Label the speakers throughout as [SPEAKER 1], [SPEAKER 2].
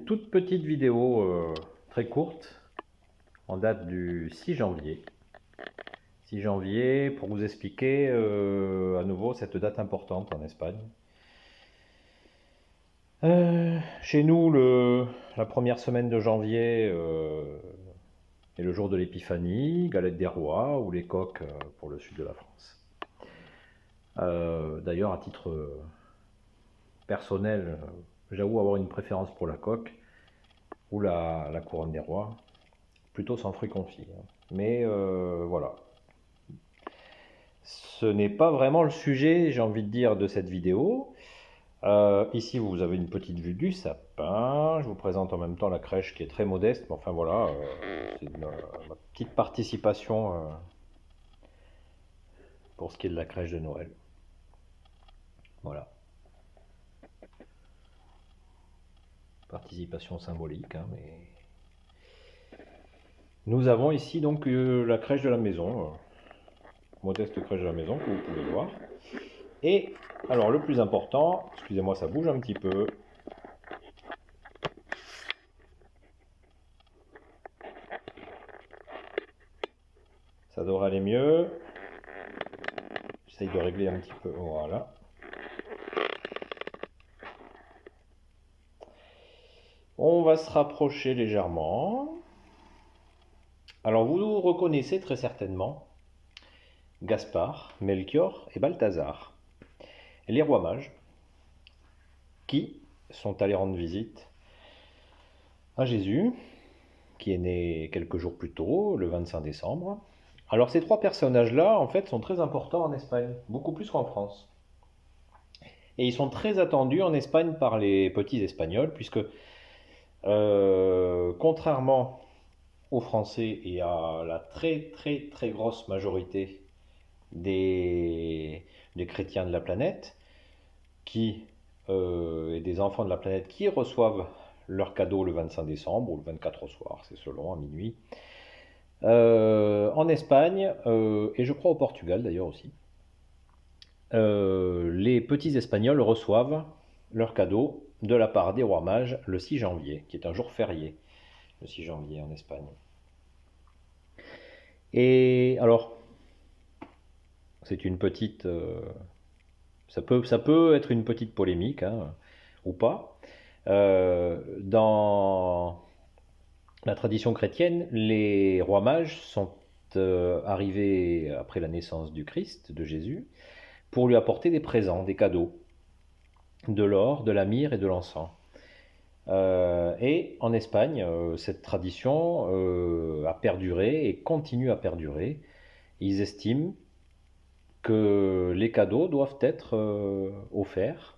[SPEAKER 1] une toute petite vidéo très courte en date du 6 janvier. 6 janvier pour vous expliquer à nouveau cette date importante en Espagne. Chez nous, la première semaine de janvier est le jour de l'épiphanie, galette des rois ou les coqs pour le sud de la France. D'ailleurs, à titre personnel, j'avoue avoir une préférence pour la coque ou la couronne des rois, plutôt sans fruits confits. Mais voilà. Ce n'est pas vraiment le sujet, j'ai envie de dire, de cette vidéo. Ici, vous avez une petite vue du sapin. Je vous présente en même temps la crèche qui est très modeste. Mais enfin voilà, c'est ma petite participation pour ce qui est de la crèche de Noël. Voilà. Participation symbolique, hein, mais... Nous avons ici donc la crèche de la maison. Modeste crèche de la maison que vous pouvez voir. Et alors le plus important, excusez-moi ça bouge un petit peu. Ça devrait aller mieux. J'essaye de régler un petit peu, voilà. On va se rapprocher légèrement. Alors vous reconnaissez très certainement Gaspard, Melchior et Balthazar, les rois mages, qui sont allés rendre visite à Jésus, qui est né quelques jours plus tôt, le 25 décembre. Alors ces trois personnages-là, en fait, sont très importants en Espagne, beaucoup plus qu'en France. Et ils sont très attendus en Espagne par les petits Espagnols, puisque contrairement aux Français et à la très grosse majorité des chrétiens de la planète, et des enfants de la planète qui reçoivent leurs cadeaux le 25 décembre ou le 24 au soir, c'est selon, à minuit. En Espagne, et je crois au Portugal d'ailleurs aussi, les petits Espagnols reçoivent leurs cadeaux de la part des rois mages le 6 janvier, qui est un jour férié, le 6 janvier en Espagne. Et alors, c'est une petite... ça peut être une petite polémique, hein, ou pas. Dans la tradition chrétienne, les rois mages sont arrivés après la naissance du Christ, de Jésus, pour lui apporter des présents, des cadeaux, de l'or, de la myrrhe et de l'encens. Et en Espagne, cette tradition a perduré et continue à perdurer. Ils estiment que les cadeaux doivent être offerts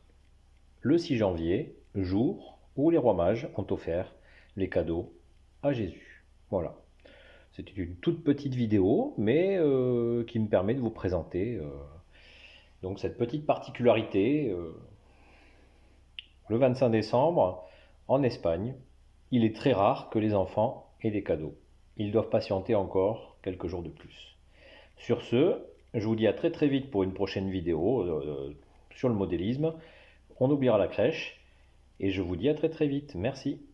[SPEAKER 1] le 6 janvier, jour où les rois mages ont offert les cadeaux à Jésus. Voilà. C'était une toute petite vidéo, mais qui me permet de vous présenter donc cette petite particularité. Le 25 décembre, en Espagne, il est très rare que les enfants aient des cadeaux. Ils doivent patienter encore quelques jours de plus. Sur ce, je vous dis à très vite pour une prochaine vidéo sur le modélisme. On oubliera la crèche et je vous dis à très vite. Merci.